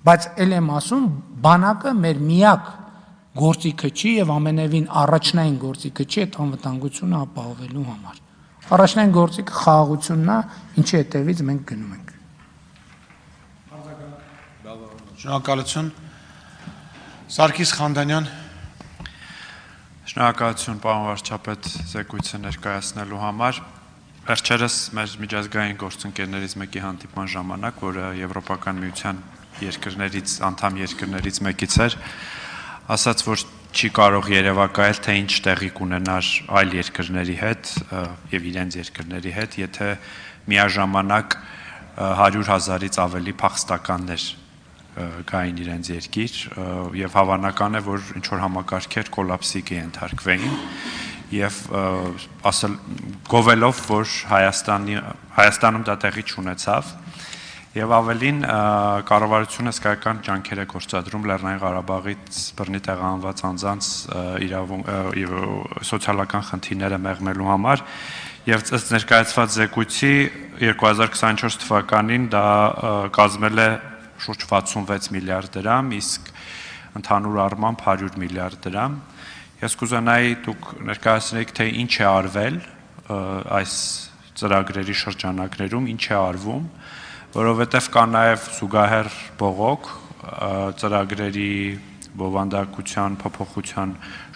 բայց էլ եմ ասում, բանակը մեր միակ գործիքը չի եւ ամենևին առաջնային գործիքը չի այդ անվտանգությունը ապահովելու համար։ Առաջնային գործիքը խաղաղությունն է, ինչի հետևից մենք գնում ենք։ Շնորհակալություն։ Սարգիս Խանդանյան։ Շնորհակալություն պարոն վարչապետ զեկույցը ներկայացնելու համար։ Վերջերս մեր միջազգային գործընկերներից մեկի հանդիպման ժամանակ, որը Եվրոպական միության երկրներից, անդամ երկրներից մեկից էր, ասաց, որ չի կարող երևակայել, թե ինչ տեղի կունենար այլ երկրների հետ եւ իրենց երկրների հետ, եթե միաժամանակ 100,000-ից ավելի փախստականներ գային իրենց երկիր եւ հավանական է, որ ինչ որ համակարգեր կոլապսի կենթարկվեին եւ ասել գովելով, որ Հայաստանում դա տեղի չունեցավ եւ ավելին կառավարությունը հսկայական ջանքեր է գործադրում Լեռնային Ղարաբաղից բռնի տեղահանված անձանց սոցիալական խնդիրները մեղմելու համար եւ ըստ ներկայացված զեկույցի 2024 թվականին դա կազմել է շուրջ 66 միլիարդ դրամ, իսկ ընդհանուր առմամբ 100 միլիարդ դրամ։ Ես կուզենայի դուք ներկայացնեք, թե ինչ է արվել այս ծրագրերի շրջանակներում, ինչ է արվում, որովհետև կա նաև զուգահեռ բողոք ծրագրերի բովանդակության, փոփոխության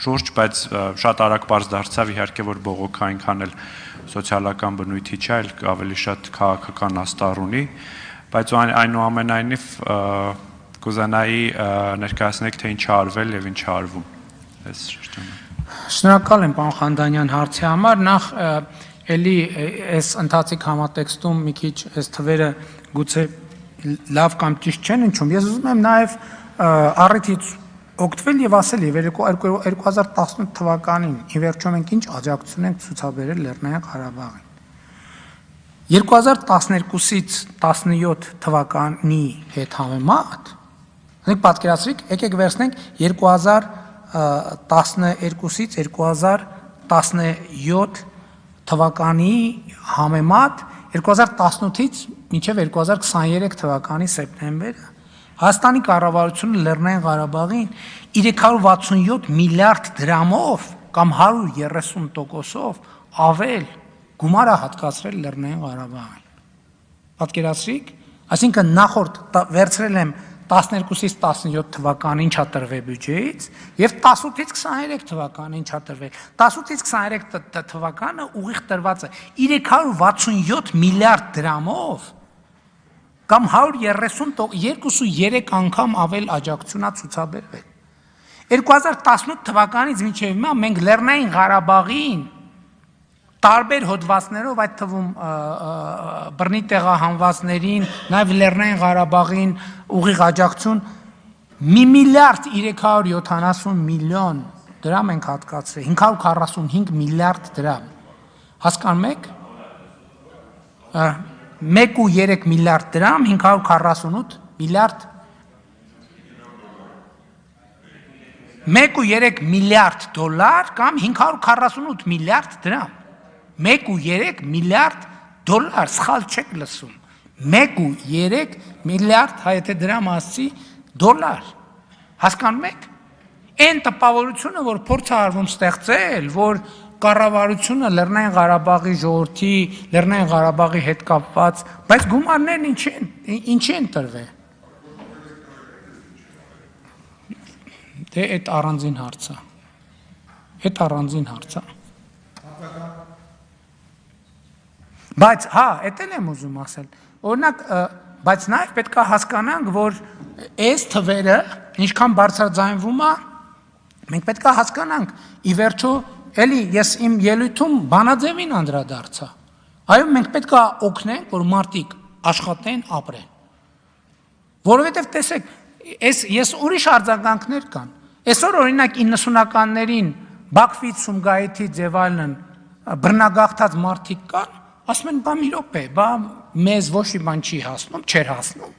շուրջ, բայց շատ արագ պարզ դարձավ իհարկե, որ բողոքը այնքան էլ սոցիալական բնույթի չէ, այլ ավելի շատ քաղաքական աստառ ունի, բայց այնուամենայնիվ կուզենայի ներկայացնեք, թե ինչ է արվել եւ ինչ է արվում։ Շնորհակալ եմ պարոն Խանդանյան հարցի համար, նախ էլի այս ընթացիկ համատեքստում մի քիչ այս թվերը գուցե լավ կամ ճիշտ չեն հնչում։ Ես ուզում եմ նաև առիթից օգտվել եւ ասել եւ 2018 թվականին ի վերջո մենք ինչ աջակցություն ենք ցուցաբերել Լեռնային Ղարաբաղին։ 2012-ից 17 թվականի հետ համեմատ, մենք պատկերացրեք, եկեք վերցնենք 2012-ից 2017 թվականի համեմատ 2018-ից մինչև 2023 թվականի սեպտեմբերը Հայաստանի կառավարությունը Լեռնային Ղարաբաղին 367 միլիարդ դրամով կամ 130%-ով ավել գումար է հատկացրել Լեռնային Ղարաբաղին։ Պատկերացրեք, այսինքն նախորդ վերցրել եմ 12-ից 17 թվականին ինչա տրվել բյուջեից եւ 18-ից 23 թվականին ինչա տրվել։ 18-ից 23 թվականը ուղիղ տրված է 367 միլիարդ դրամով կամ 132 անգամ ավել աջակցություն է ցուցաբերվել։ 2018 թվականից մինչև հիմա մենք Լեռնային Ղարաբաղին տարբեր հոդվածներով, այդ թվում բռնի տեղահանվածներին, նաև Լեռնային Ղարաբաղին ուղիղ աջակցություն 1 միլիարդ 370 միլիոն դրամ ենք հատկացրել, 545 միլիարդ դրամ։ Հասկանում եք։ 1.3 միլիարդ դրամ, 548 միլիարդ 1.3 միլիարդ դոլար կամ 548 միլիարդ դրամ։ 1.3 միլիարդ դոլար, սխալ չեք լսում, 1.3 միլիարդ հայ դրամ ասցի դոլար, հասկանում եք, այն տպավորությունը, որ փորձ է արվում ստեղծել, որ կառավարությունը Լեռնային Ղարաբաղի ժողովրդի, Լեռնային Ղարաբաղի հետ կապված, բայց գումարներն ինչի են տրվել։ Դե այդ առանձին հարց է։ Բայց հա, էդ էլ եմ ուզում ասել։ Օրինակ, բայց նաև պետք է հասկանանք, որ այս թվերը ինչքան բարձրաձայնվում է, մենք պետք է հասկանանք, ի վերջո, էլի ես իմ ելույթում բանաձևին անդրադարձա։ Այո, մենք պետք է օգնենք, որ մարդիկ աշխատեն, ապրեն։ Որովհետև տեսեք, ես ուրիշ արձագանքներ կան։ Այսօր օրինակ 90-ականներին Բաքվից, Սումգայիթից եւ այլն բռնագաղթած մարդիկ կան, ասում են, բա մի րոպե, բա մեզ ոչ մի բան չի հասնում, չէր հասնում։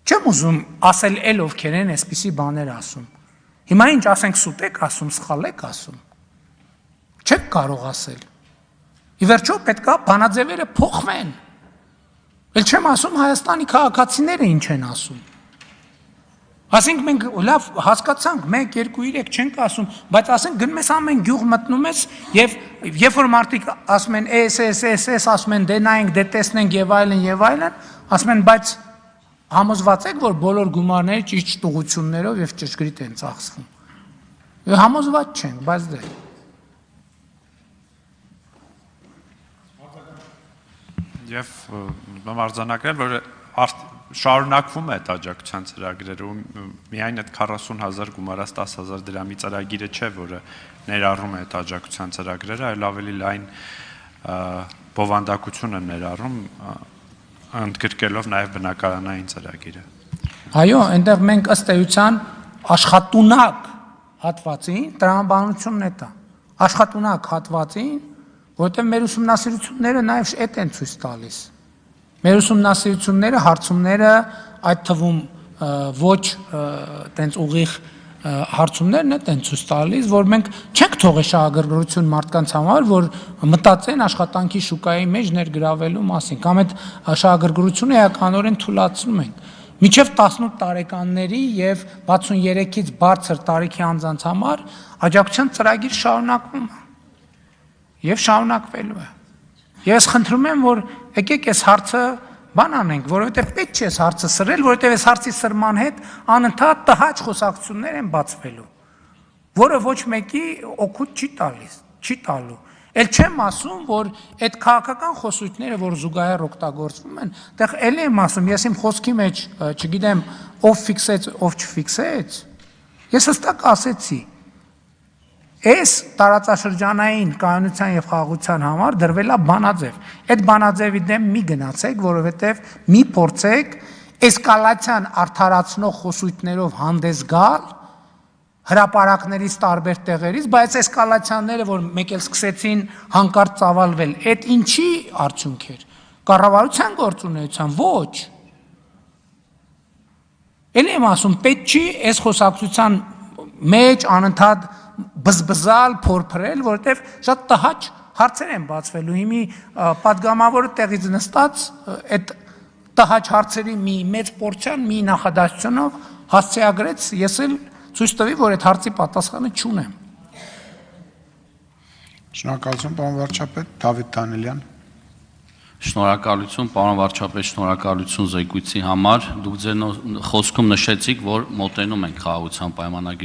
Չեմ ուզում ասել էլ ովքեր են այսպիսի բաներ ասում։ Հիմա ինչ ասենք սուտ եք ասում, սխալ եք ասում։ Չեք կարող ասել։ Ի վերջո պետք է բանաձևերը փոխվեն։ Էլ չեմ ասում Հայաստանի քաղաքացիները ինչ են ասում։ Ասենք մենք լավ հասկացանք 1 2 3 չենք ասում, բայց ասենք գնում ես ամեն գյուղ մտնում ես եւ երբ որ մարդիկ ասում են էս ասում են դե նայենք դե տեսնենք եւ այլն, ասում են բայց համոզված եք որ բոլոր գումարները ճիշտ շտուղություններով եւ ճշգրիտ են ծախսվում։ Եվ համոզված չենք, բայց դե Եվ արձանագրել, որ շարունակվում է այդ աջակցության ծրագրերը, միայն այդ 40,000 գումարած 10,000 դրամի ծրագիրը չէ, որը ներառում է այդ աջակցության ծրագրերը, այլ ավելի լայն բովանդակություն են ներառում, ընդգրկելով նաև բնակարանային ծրագիրը։ Այո, այնտեղ մենք ըստ էության աշխատունակ հատվածին տրամաբանությունն է դա։ Աշխատունակ հատվածին, որտեղ մեր ուսումնասիրությունները նաև այդ են ցույց տալիս։ Մեր ուսումնասիրությունները, հարցումները, այդ թվում ոչ տենց ուղիղ հարցումներն են ցույց տալիս, որ մենք չենք թողել շահագրգռություն մարդկանց համար, որ մտածեն աշխատանքի շուկայի մեջ ներգրավելու մասին, կամ այդ շահագրգռությունը էականորեն թույլատրում ենք։ Մինչև 18 տարեկանների եւ 63-ից բարձր տարիքի անձանց համար աջակցության ծրագիր շարունակվում է եւ շարունակվելու է։ Ես խնդրում եմ, որ եկեք այս հարցը բան անենք, որովհետեւ պետք չէ այս հարցը սրել, որովհետեւ այս հարցի սրման հետ անընդհատ տհաճ խոսակցություններ են բացվելու, որը ոչ մեկի օգուտ չի տալու։ Էլ չեմ ասում, որ այդ քաղաքական խոսույթները, որ զուգահեռ օգտագործվում են, այդտեղ էլ եմ ասում, ես իմ խոսքի մեջ, չգիտեմ, ով ֆիքսեց, ով չֆիքսեց, ես հստակ ասեցի, այս տարածաշրջանային կայունության եւ խաղաղության համար դրվել է բանաձև։ Այդ բանաձևի դեմ մի գնացեք, որովհետեւ մի փորձեք էսկալացիան արդարացնող խոսույթներով հանդես գալ հրապարակներից տարբեր տեղերից, բայց էսկալացիաները, որ մեկ էլ սկսեցին հանկարծ ծավալվել, այդ ինչի արդյունք էր։ Կառավարության գործունեության ոչ։ Էլ եմ ասում, պետք չի այս խոսակցության մեջ անընդհատ բզբզալ, փորփրել, որովհետև շատ տհաճ հարցեր են բացվելու։ Հիմի պատգամավորը տեղից նստած այդ տհաճ հարցերի մի մեծ պորցիան մի նախադասությունով հասցեագրեց, ես էլ ցույց տվի, որ այդ հարցի պատասխանը չունեմ։ Շնորհակալություն, պարոն վարչապետ, Դավիթ Դանիելյան։ Շնորհակալություն, պարոն վարչապետ, շնորհակալություն զեկույցի համար։ Դուք ձեր խոսքում նշեցիք, որ մոտենում ենք խաղաղության պայմանագրի